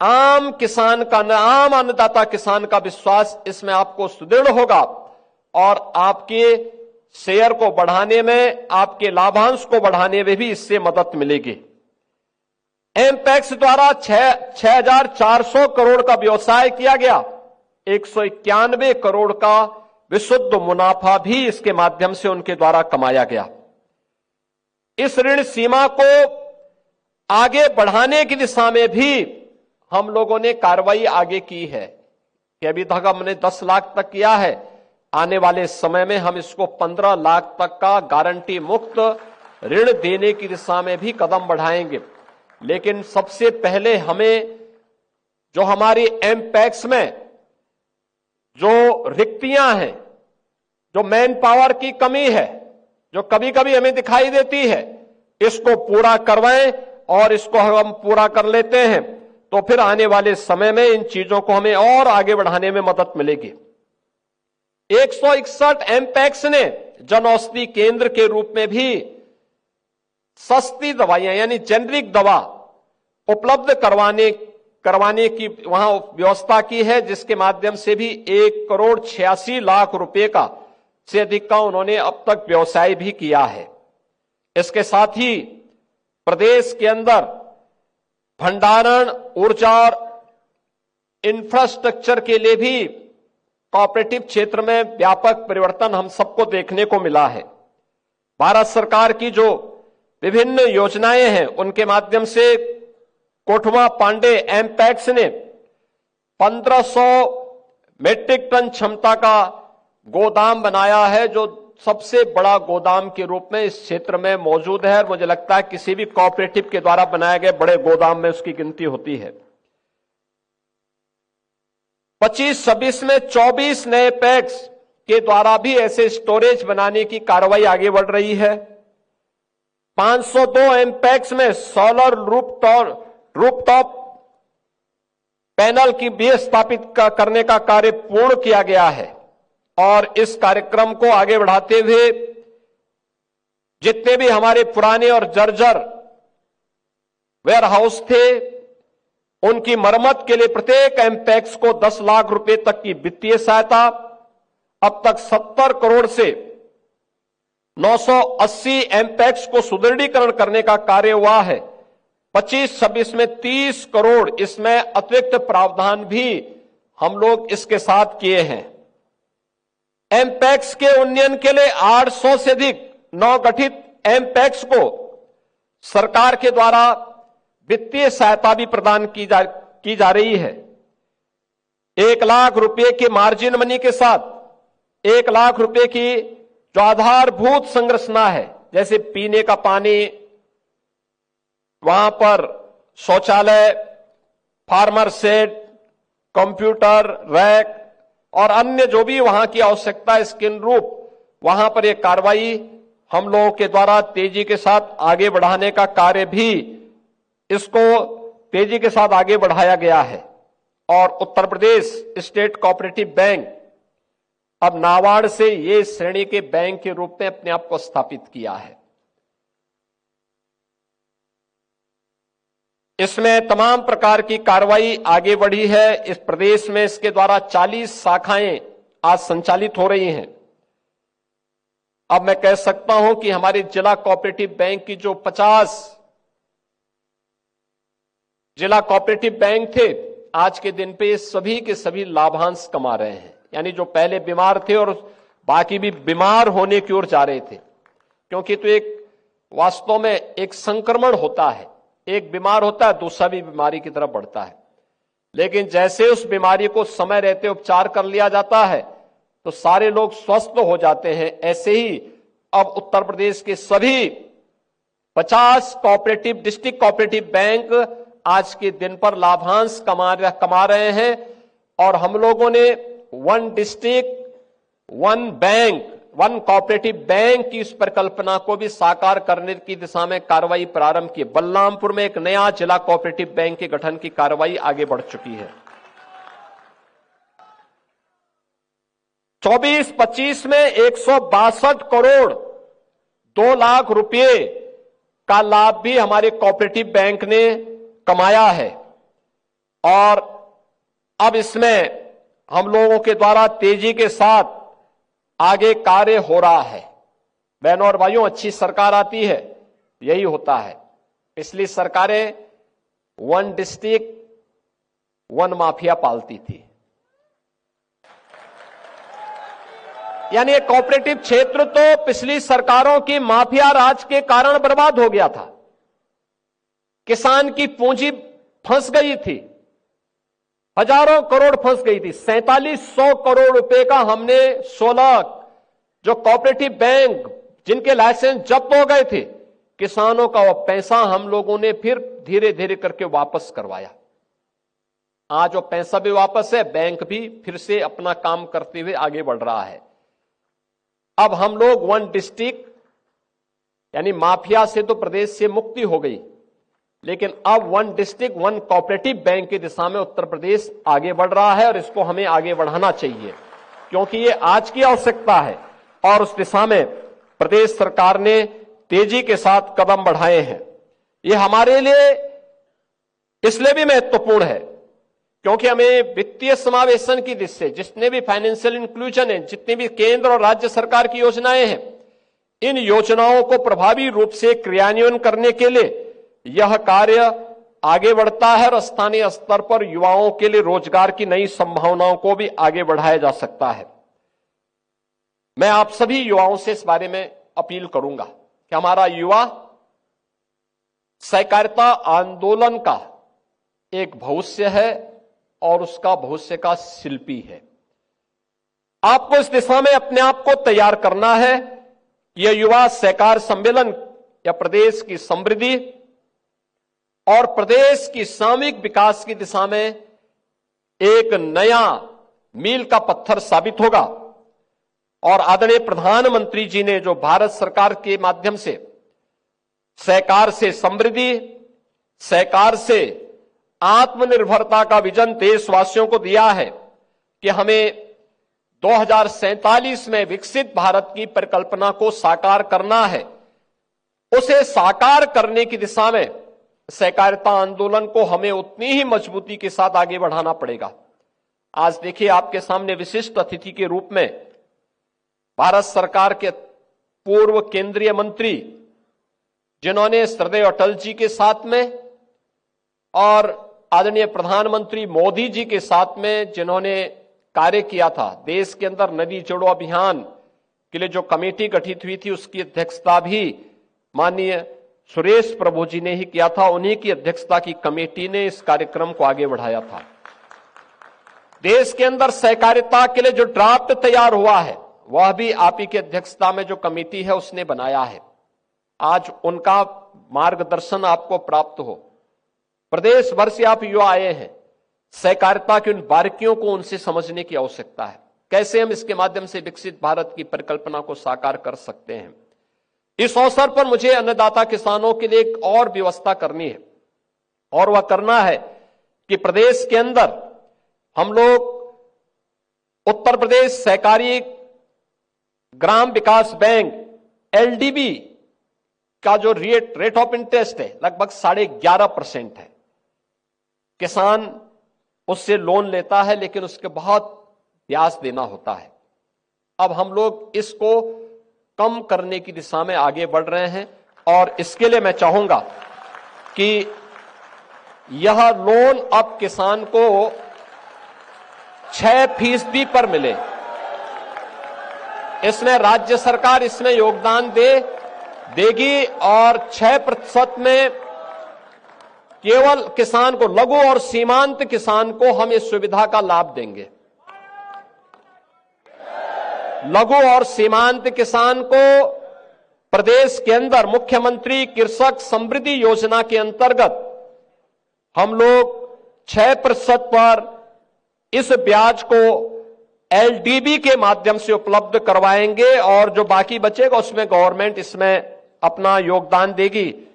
आम किसान का, आम अन्नदाता किसान का विश्वास इसमें आपको सुदृढ़ होगा और आपके शेयर को बढ़ाने में, आपके लाभांश को बढ़ाने में भी इससे मदद मिलेगी। एमपैक्स द्वारा 6,400 करोड़ का व्यवसाय किया गया, 191 करोड़ का विशुद्ध मुनाफा भी इसके माध्यम से उनके द्वारा कमाया गया। इस ऋण सीमा को आगे बढ़ाने की दिशा में भी हम लोगों ने कार्रवाई आगे की है कि अभी तक हमने 10 लाख तक किया है, आने वाले समय में हम इसको 15 लाख तक का गारंटी मुक्त ऋण देने की दिशा में भी कदम बढ़ाएंगे। लेकिन सबसे पहले हमें जो हमारी एमपैक्स में जो रिक्तियां हैं, जो मैन पावर की कमी है, जो कभी कभी हमें दिखाई देती है, इसको पूरा करवाएं और इसको हम पूरा कर लेते हैं तो फिर आने वाले समय में इन चीजों को हमें और आगे बढ़ाने में मदद मिलेगी। 161 एमपैक्स ने जन औषधि केंद्र के रूप में भी सस्ती दवाइयां यानी जेनरिक दवा उपलब्ध करवाने की वहां व्यवस्था की है, जिसके माध्यम से भी 1,86,00,000 रुपए का से अधिक का उन्होंने अब तक व्यवसाय भी किया है। इसके साथ ही प्रदेश के अंदर भंडारण, ऊर्जा और इंफ्रास्ट्रक्चर के लिए भी कोऑपरेटिव क्षेत्र में व्यापक परिवर्तन हम सबको देखने को मिला है। भारत सरकार की जो विभिन्न योजनाएं हैं उनके माध्यम से कोठवा पांडे एमपैक्स ने 1500 मेट्रिक टन क्षमता का गोदाम बनाया है, जो सबसे बड़ा गोदाम के रूप में इस क्षेत्र में मौजूद है। और मुझे लगता है किसी भी कोऑपरेटिव के द्वारा बनाए गए बड़े गोदाम में उसकी गिनती होती है। 25-26 में 24 नए पैक्स के द्वारा भी ऐसे स्टोरेज बनाने की कार्रवाई आगे बढ़ रही है। 502 एमपैक्स में सोलर रूफटॉप पैनल की भी स्थापित करने का कार्य पूर्ण किया गया है। और इस कार्यक्रम को आगे बढ़ाते हुए जितने भी हमारे पुराने और जर्जर वेयर हाउस थे उनकी मरम्मत के लिए प्रत्येक एमपैक्स को 10 लाख रुपए तक की वित्तीय सहायता, अब तक 70 करोड़ से 980 एमपैक्स को सुदृढ़ीकरण करने का कार्य हुआ है। 25-26 में 30 करोड़ इसमें अतिरिक्त प्रावधान भी हम लोग इसके साथ किए हैं। एमपैक्स के उन्नयन के लिए 800 से अधिक नवगठित एमपैक्स को सरकार के द्वारा वित्तीय सहायता भी प्रदान की जा रही है। 1 लाख रुपए के मार्जिन मनी के साथ 1 लाख रुपए की जो आधारभूत संरचना है, जैसे पीने का पानी, वहां पर शौचालय, फार्मर शेड, कंप्यूटर, रैक और अन्य जो भी वहां की आवश्यकता है इसके अनुरूप वहां पर यह कार्रवाई हम लोगों के द्वारा तेजी के साथ आगे बढ़ाने का कार्य भी इसको तेजी के साथ आगे बढ़ाया गया है। और Uttar Pradesh state cooperative bank अब नाबार्ड से ये श्रेणी के बैंक के रूप में अपने आप को स्थापित किया है। इसमें तमाम प्रकार की कार्रवाई आगे बढ़ी है। इस प्रदेश में इसके द्वारा 40 शाखाएं आज संचालित हो रही हैं। अब मैं कह सकता हूं कि हमारे जिला कोऑपरेटिव बैंक की जो 50 जिला कोऑपरेटिव बैंक थे, आज के दिन पे सभी के सभी लाभांश कमा रहे हैं। यानी जो पहले बीमार थे और बाकी भी बीमार होने की ओर जा रहे थे, क्योंकि तो एक वास्तव में एक संक्रमण होता है, एक बीमार होता है दूसरा भी बीमारी की तरफ बढ़ता है। लेकिन जैसे उस बीमारी को समय रहते उपचार कर लिया जाता है तो सारे लोग स्वस्थ हो जाते हैं। ऐसे ही अब उत्तर प्रदेश के सभी 50 कोऑपरेटिव डिस्ट्रिक्ट कोऑपरेटिव बैंक आज के दिन पर लाभांश कमा रहे हैं। और हम लोगों ने 1 डिस्ट्रिक्ट 1 बैंक 1 कोऑपरेटिव बैंक की इस परिकल्पना को भी साकार करने की दिशा में कार्रवाई प्रारंभ की। बलरामपुर में एक नया जिला कोऑपरेटिव बैंक के गठन की कार्रवाई आगे बढ़ चुकी है। 24-25 में 162 करोड़ 2 लाख रुपए का लाभ भी हमारे कोऑपरेटिव बैंक ने कमाया है। और अब इसमें हम लोगों के द्वारा तेजी के साथ आगे कार्य हो रहा है। बहनों और भाइयों, अच्छी सरकार आती है, यही होता है। पिछली सरकारें वन डिस्ट्रिक्ट वन माफिया पालती थी, यानी एक कोऑपरेटिव क्षेत्र तो पिछली सरकारों की माफिया राज के कारण बर्बाद हो गया था। किसान की पूंजी फंस गई थी, हजारों करोड़ फंस गई थी। 4700 करोड़ रुपए का हमने 16 जो कोऑपरेटिव बैंक जिनके लाइसेंस जब्त हो गए थे, किसानों का वो पैसा हम लोगों ने फिर धीरे धीरे करके वापस करवाया। आज वो पैसा भी वापस है, बैंक भी फिर से अपना काम करते हुए आगे बढ़ रहा है। अब हम लोग वन डिस्ट्रिक्ट यानी माफिया से तो प्रदेश से मुक्ति हो गई, लेकिन अब one district one cooperative bank की दिशा में उत्तर प्रदेश आगे बढ़ रहा है और इसको हमें आगे बढ़ाना चाहिए, क्योंकि ये आज की आवश्यकता है और उस दिशा में प्रदेश सरकार ने तेजी के साथ कदम बढ़ाए हैं। ये हमारे लिए इसलिए भी महत्वपूर्ण है क्योंकि हमें वित्तीय समावेशन की दिशा से जितने भी फाइनेंशियल इंक्लूजन है, जितनी भी केंद्र और राज्य सरकार की योजनाएं हैं, इन योजनाओं को प्रभावी रूप से क्रियान्वयन करने के लिए यह कार्य आगे बढ़ता है और स्थानीय स्तर पर युवाओं के लिए रोजगार की नई संभावनाओं को भी आगे बढ़ाया जा सकता है। मैं आप सभी युवाओं से इस बारे में अपील करूंगा कि हमारा युवा सहकारिता आंदोलन का एक भविष्य है और उसका भविष्य का शिल्पी है। आपको इस दिशा में अपने आप को तैयार करना है। यह युवा सहकार सम्मेलन या प्रदेश की समृद्धि और प्रदेश की सामूहिक विकास की दिशा में एक नया मील का पत्थर साबित होगा। और आदरणीय प्रधानमंत्री जी ने जो भारत सरकार के माध्यम से सहकार से समृद्धि, सहकार से आत्मनिर्भरता का विजन देशवासियों को दिया है कि हमें 2047 में विकसित भारत की परिकल्पना को साकार करना है, उसे साकार करने की दिशा में सहकारिता आंदोलन को हमें उतनी ही मजबूती के साथ आगे बढ़ाना पड़ेगा। आज देखिए, आपके सामने विशिष्ट अतिथि के रूप में भारत सरकार के पूर्व केंद्रीय मंत्री, जिन्होंने श्रद्धेय अटल जी के साथ में और आदरणीय प्रधानमंत्री मोदी जी के साथ में जिन्होंने कार्य किया था, देश के अंदर नदी जोड़ो अभियान के लिए जो कमेटी गठित हुई थी, उसकी अध्यक्षता भी माननीय सुरेश प्रभु जी ने ही किया था। उन्हीं की अध्यक्षता की कमेटी ने इस कार्यक्रम को आगे बढ़ाया था। देश के अंदर सहकारिता के लिए जो ड्राफ्ट तैयार हुआ है, वह भी आप ही की अध्यक्षता में जो कमेटी है उसने बनाया है। आज उनका मार्गदर्शन आपको प्राप्त हो। प्रदेश भर से आप युवा आए हैं, सहकारिता की उन बारीकियों को उनसे समझने की आवश्यकता है। कैसे हम इसके माध्यम से विकसित भारत की परिकल्पना को साकार कर सकते हैं। इस अवसर पर मुझे अन्नदाता किसानों के लिए एक और व्यवस्था करनी है, और वह करना है कि प्रदेश के अंदर हम लोग उत्तर प्रदेश सहकारी ग्राम विकास बैंक LDB का जो रेट ऑफ इंटरेस्ट है लगभग 11.5% है। किसान उससे लोन लेता है, लेकिन उसके बहुत ब्याज देना होता है। अब हम लोग इसको कम करने की दिशा में आगे बढ़ रहे हैं और इसके लिए मैं चाहूंगा कि यह लोन अब किसान को 6% पर मिले। इसमें राज्य सरकार इसमें योगदान देगी और 6% में केवल किसान को, लघु और सीमांत किसान को हम इस सुविधा का लाभ देंगे। लघु और सीमांत किसान को प्रदेश के अंदर मुख्यमंत्री कृषक समृद्धि योजना के अंतर्गत हम लोग 6% पर इस ब्याज को LDB के माध्यम से उपलब्ध करवाएंगे और जो बाकी बचेगा उसमें गवर्नमेंट इसमें अपना योगदान देगी।